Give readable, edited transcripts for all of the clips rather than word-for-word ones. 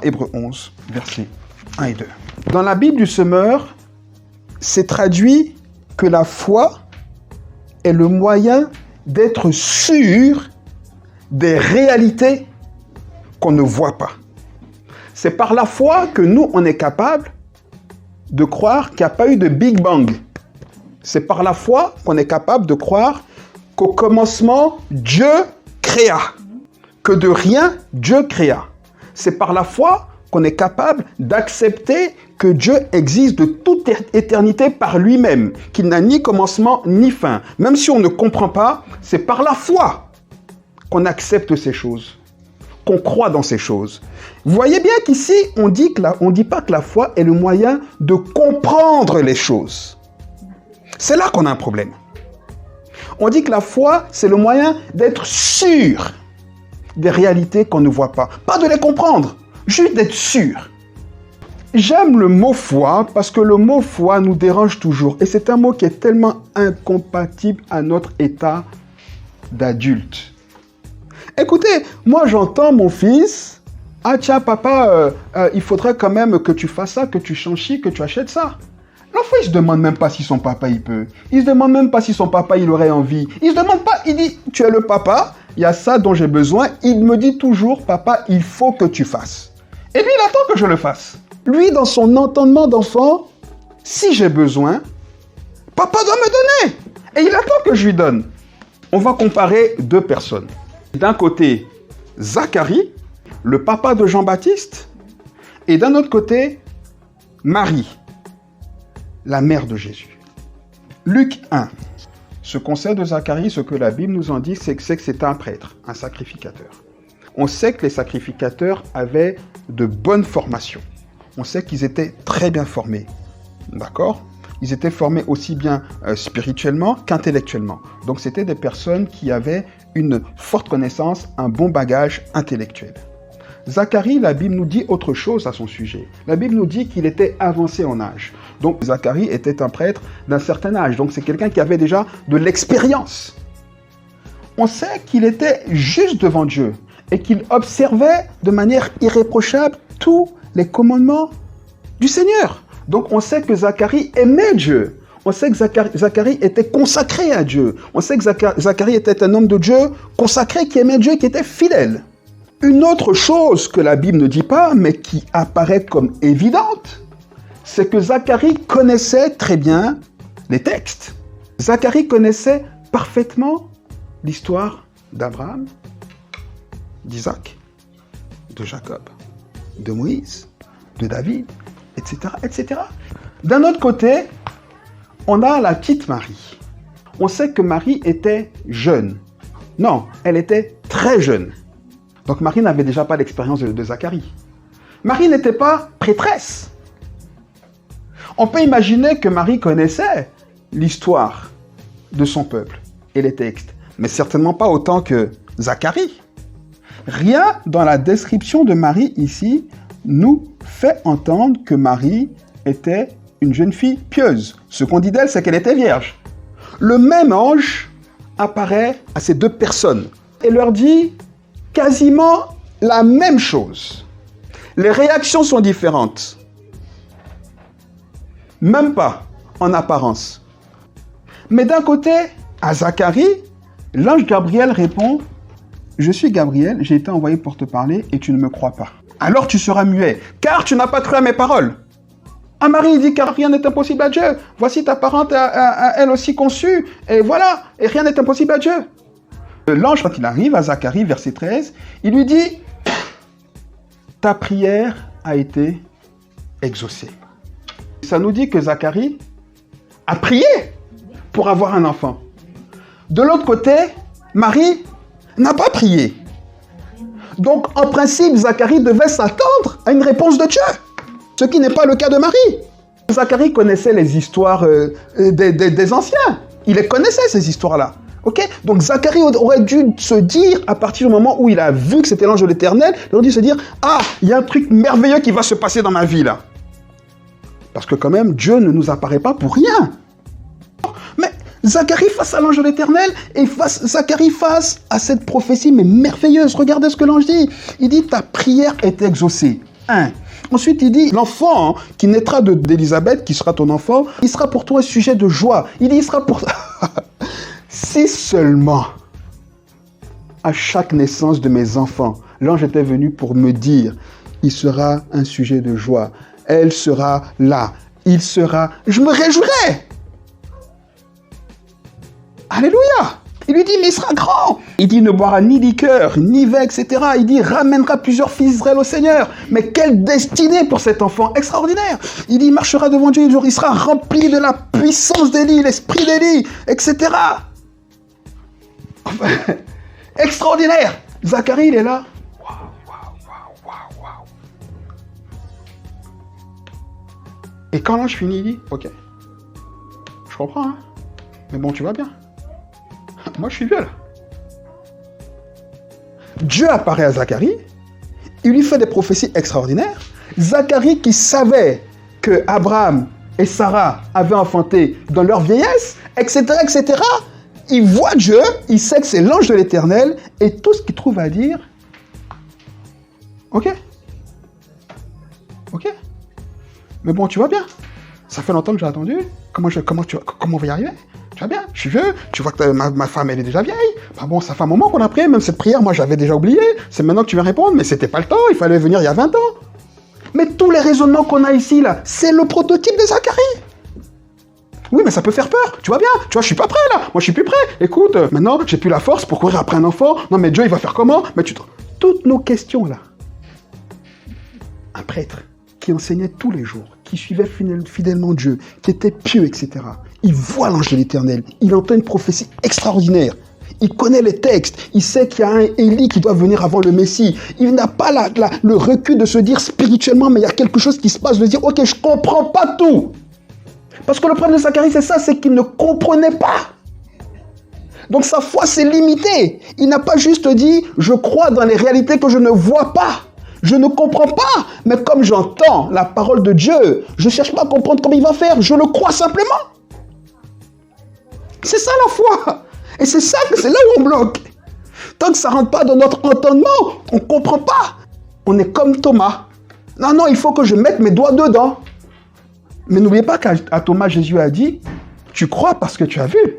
Hébreux 11, versets 1 et 2. Dans la Bible du semeur, c'est traduit que la foi est le moyen d'être sûr des réalités qu'on ne voit pas. C'est par la foi que nous, on est capable de croire qu'il n'y a pas eu de Big Bang. C'est par la foi qu'on est capable de croire qu'au commencement, Dieu créa. Que de rien, Dieu créa. C'est par la foi qu'on est capable d'accepter que Dieu existe de toute éternité par lui-même, qu'il n'a ni commencement ni fin. Même si on ne comprend pas, c'est par la foi qu'on accepte ces choses, qu'on croit dans ces choses. Vous voyez bien qu'ici, on ne dit pas que la foi est le moyen de comprendre les choses. C'est là qu'on a un problème. On dit que la foi, c'est le moyen d'être sûr des réalités qu'on ne voit pas. Pas de les comprendre, juste d'être sûr. J'aime le mot foi parce que le mot foi nous dérange toujours. Et c'est un mot qui est tellement incompatible à notre état d'adulte. Écoutez, moi j'entends mon fils, « Ah tiens papa, il faudrait quand même que tu fasses ça, que tu changes ci, que tu achètes ça. » L'enfant, il se demande même pas si son papa, il peut. Il se demande même pas si son papa, il aurait envie. Il se demande pas, il dit, tu es le papa, il y a ça dont j'ai besoin. Il me dit toujours, papa, il faut que tu fasses. Et lui, il attend que je le fasse. Lui, dans son entendement d'enfant, si j'ai besoin, papa doit me donner. Et il attend que je lui donne. On va comparer deux personnes. D'un côté, Zacharie, le papa de Jean-Baptiste, et d'un autre côté, Marie, la mère de Jésus. Luc 1. Ce conseil de Zacharie, ce que la Bible nous en dit, c'est que c'était un prêtre, un sacrificateur. On sait que les sacrificateurs avaient de bonnes formations. On sait qu'ils étaient très bien formés. D'accord ? Ils étaient formés aussi bien spirituellement qu'intellectuellement. Donc c'était des personnes qui avaient une forte connaissance, un bon bagage intellectuel. Zacharie, la Bible nous dit autre chose à son sujet. La Bible nous dit qu'il était avancé en âge. Donc Zacharie était un prêtre d'un certain âge. Donc c'est quelqu'un qui avait déjà de l'expérience. On sait qu'il était juste devant Dieu et qu'il observait de manière irréprochable tous les commandements du Seigneur. Donc on sait que Zacharie aimait Dieu. On sait que Zacharie était consacré à Dieu. On sait que Zacharie était un homme de Dieu consacré, qui aimait Dieu, qui était fidèle. Une autre chose que la Bible ne dit pas, mais qui apparaît comme évidente, c'est que Zacharie connaissait très bien les textes. Zacharie connaissait parfaitement l'histoire d'Abraham, d'Isaac, de Jacob, de Moïse, de David, etc., etc. D'un autre côté, on a la petite Marie. On sait que Marie était jeune. Non, elle était très jeune. Donc Marie n'avait déjà pas l'expérience de Zacharie. Marie n'était pas prêtresse. On peut imaginer que Marie connaissait l'histoire de son peuple et les textes, mais certainement pas autant que Zacharie. Rien dans la description de Marie ici nous fait entendre que Marie était une jeune fille pieuse. Ce qu'on dit d'elle, c'est qu'elle était vierge. Le même ange apparaît à ces deux personnes et leur dit quasiment la même chose. Les réactions sont différentes. Même pas en apparence. Mais d'un côté, à Zacharie, l'ange Gabriel répond « Je suis Gabriel, j'ai été envoyé pour te parler et tu ne me crois pas. Alors tu seras muet, car tu n'as pas cru à mes paroles. » À Marie, il dit « Car rien n'est impossible à Dieu. Voici ta parente a elle aussi conçue. Et voilà, et rien n'est impossible à Dieu. » L'ange, quand il arrive à Zacharie, verset 13, il lui dit « Ta prière a été exaucée. » Ça nous dit que Zacharie a prié pour avoir un enfant. De l'autre côté, Marie n'a pas prié. Donc, en principe, Zacharie devait s'attendre à une réponse de Dieu, ce qui n'est pas le cas de Marie. Zacharie connaissait les histoires des anciens. Il les connaissait, ces histoires-là. Okay? Donc Zacharie aurait dû se dire, à partir du moment où il a vu que c'était l'ange de l'Éternel, il aurait dû se dire « Ah, il y a un truc merveilleux qui va se passer dans ma vie là. » Parce que quand même, Dieu ne nous apparaît pas pour rien. Mais Zacharie face à l'ange de l'Éternel et Zacharie face à cette prophétie mais merveilleuse. Regardez ce que l'ange dit. Il dit « Ta prière est exaucée. » 1. Ensuite, il dit, l'enfant qui naîtra d'Élisabeth, qui sera ton enfant, il sera pour toi un sujet de joie. Il dit, il sera pour... Si seulement, à chaque naissance de mes enfants, l'ange était venu pour me dire, il sera un sujet de joie. Elle sera là. Il sera... Je me réjouirais. Alléluia. Il lui dit, mais il sera grand. Il dit, il ne boira ni liqueur, ni vin, etc. Il dit, ramènera plusieurs fils d'Israël au Seigneur. Mais quelle destinée pour cet enfant extraordinaire. Il dit, il marchera devant Dieu, il sera rempli de la puissance d'Élie, l'esprit d'Élie, etc. Enfin, extraordinaire. Zacharie, il est là. Waouh. Et quand l'ange finit, il dit, ok, je comprends, hein, mais bon, tu vas bien. Moi, je suis vieux, là. Dieu apparaît à Zacharie, il lui fait des prophéties extraordinaires. Zacharie, qui savait que Abraham et Sarah avaient enfanté dans leur vieillesse, etc., il voit Dieu, il sait que c'est l'ange de l'Éternel, et tout ce qu'il trouve à dire, ok, mais bon, tu vas bien. Ça fait longtemps que j'ai attendu. Comment on va y arriver? Tu vas bien, je suis vieux, tu vois que ma femme, elle est déjà vieille. Bah bon, ça fait un moment qu'on a prié, même cette prière, moi, j'avais déjà oublié. C'est maintenant que tu viens répondre, mais c'était pas le temps, il fallait venir il y a 20 ans. Mais tous les raisonnements qu'on a ici, là, c'est le prototype de Zacharie. Oui, mais ça peut faire peur, tu vois bien. Tu vois, je suis pas prêt, là. Moi, je suis plus prêt. Écoute, maintenant, j'ai plus la force pour courir après un enfant. Non, mais Dieu, il va faire comment? Mais toutes nos questions, là. Un prêtre qui enseignait tous les jours, qui suivait fidèlement Dieu, qui était pieux, etc. Il voit l'ange de l'Éternel, il entend une prophétie extraordinaire, il connaît les textes, il sait qu'il y a un Élie qui doit venir avant le Messie. Il n'a pas le recul de se dire spirituellement, mais il y a quelque chose qui se passe, de dire, ok, je comprends pas tout. Parce que le problème de Zacharie, c'est ça, c'est qu'il ne comprenait pas. Donc sa foi s'est limitée. Il n'a pas juste dit, je crois dans les réalités que je ne vois pas. Je ne comprends pas, mais comme j'entends la parole de Dieu, je ne cherche pas à comprendre comment il va faire, je le crois simplement. C'est ça la foi. Et c'est là où on bloque. Tant que ça ne rentre pas dans notre entendement, on ne comprend pas. On est comme Thomas. Non, il faut que je mette mes doigts dedans. Mais n'oubliez pas qu'à Thomas, Jésus a dit, tu crois parce que tu as vu.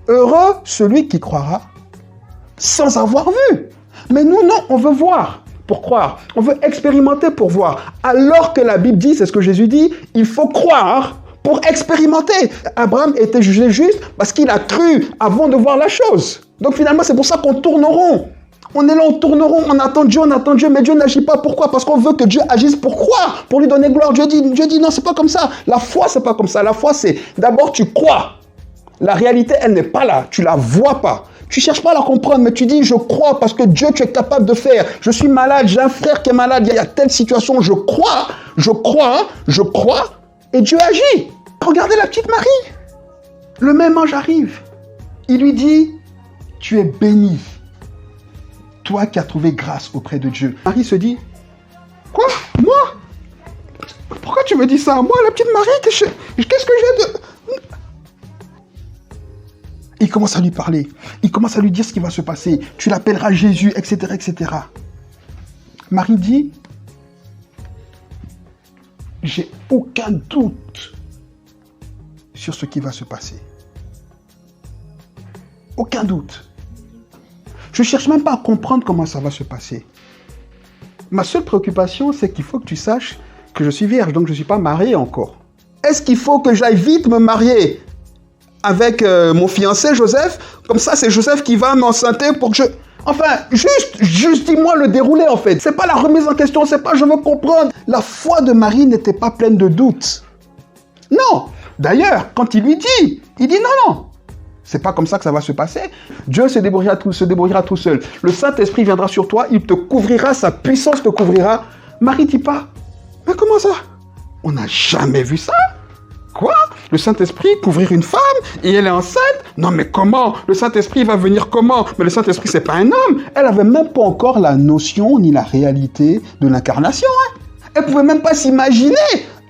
Heureux celui qui croira sans avoir vu. Mais nous, non, on veut voir pour croire. On veut expérimenter pour voir. Alors que la Bible dit, c'est ce que Jésus dit, il faut croire pour expérimenter. Abraham était jugé juste parce qu'il a cru avant de voir la chose. Donc finalement, c'est pour ça qu'on tourne rond. On est là, on tourne rond, on attend Dieu, mais Dieu n'agit pas. Pourquoi? Parce qu'on veut que Dieu agisse pour croire, pour lui donner gloire. Dieu dit non, c'est pas comme ça. La foi, c'est pas comme ça. La foi, c'est d'abord tu crois. La réalité, elle n'est pas là. Tu la vois pas. Tu cherches pas à la comprendre, mais tu dis, je crois parce que Dieu, tu es capable de faire. Je suis malade, j'ai un frère qui est malade, il y a telle situation, je crois, et Dieu agit. Regardez la petite Marie. Le même ange arrive. Il lui dit, tu es bénie, toi qui as trouvé grâce auprès de Dieu. Marie se dit, quoi? Moi? Pourquoi tu me dis ça? Moi, la petite Marie, qu'est-ce que j'ai de... Il commence à lui parler. Il commence à lui dire ce qui va se passer. Tu l'appelleras Jésus, etc., etc. Marie dit, j'ai aucun doute sur ce qui va se passer. Aucun doute. Je ne cherche même pas à comprendre comment ça va se passer. Ma seule préoccupation, c'est qu'il faut que tu saches que je suis vierge, donc je ne suis pas mariée encore. Est-ce qu'il faut que j'aille vite me marier avec mon fiancé Joseph? Comme ça, c'est Joseph qui va m'enceinter pour que je... Enfin, juste dis-moi le déroulé, en fait. C'est pas la remise en question, c'est pas je veux comprendre. La foi de Marie n'était pas pleine de doutes. Non. D'ailleurs, quand il lui dit, il dit non. C'est pas comme ça que ça va se passer. Dieu se débrouillera tout seul. Le Saint-Esprit viendra sur toi, il te couvrira, sa puissance te couvrira. Marie dit pas, mais comment ça? On n'a jamais vu ça. Quoi? Le Saint-Esprit couvrir une femme et elle est enceinte? Non mais comment? Le Saint-Esprit va venir comment? Mais le Saint-Esprit c'est pas un homme. Elle avait même pas encore la notion ni la réalité de l'incarnation. Elle pouvait même pas s'imaginer.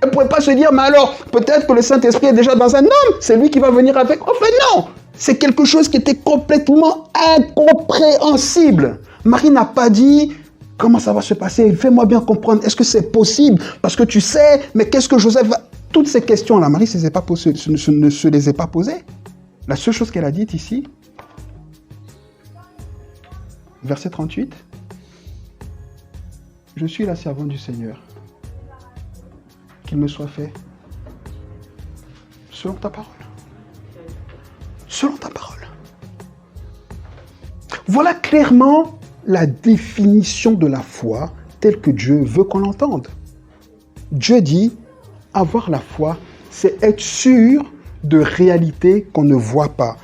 Elle pouvait pas se dire, mais alors peut-être que le Saint-Esprit est déjà dans un homme. C'est lui qui va venir avec. Enfin non. C'est quelque chose qui était complètement incompréhensible. Marie n'a pas dit, Comment ça va se passer? Fais-moi bien comprendre. Est-ce que c'est possible? Parce que tu sais, mais qu'est-ce que Joseph va... Toutes ces questions-là, Marie ne se les est pas posées. La seule chose qu'elle a dite ici, verset 38, « Je suis la servante du Seigneur. Qu'il me soit fait selon ta parole. » Selon ta parole. Voilà clairement la définition de la foi telle que Dieu veut qu'on l'entende. Dieu dit, avoir la foi, c'est être sûr de réalités qu'on ne voit pas.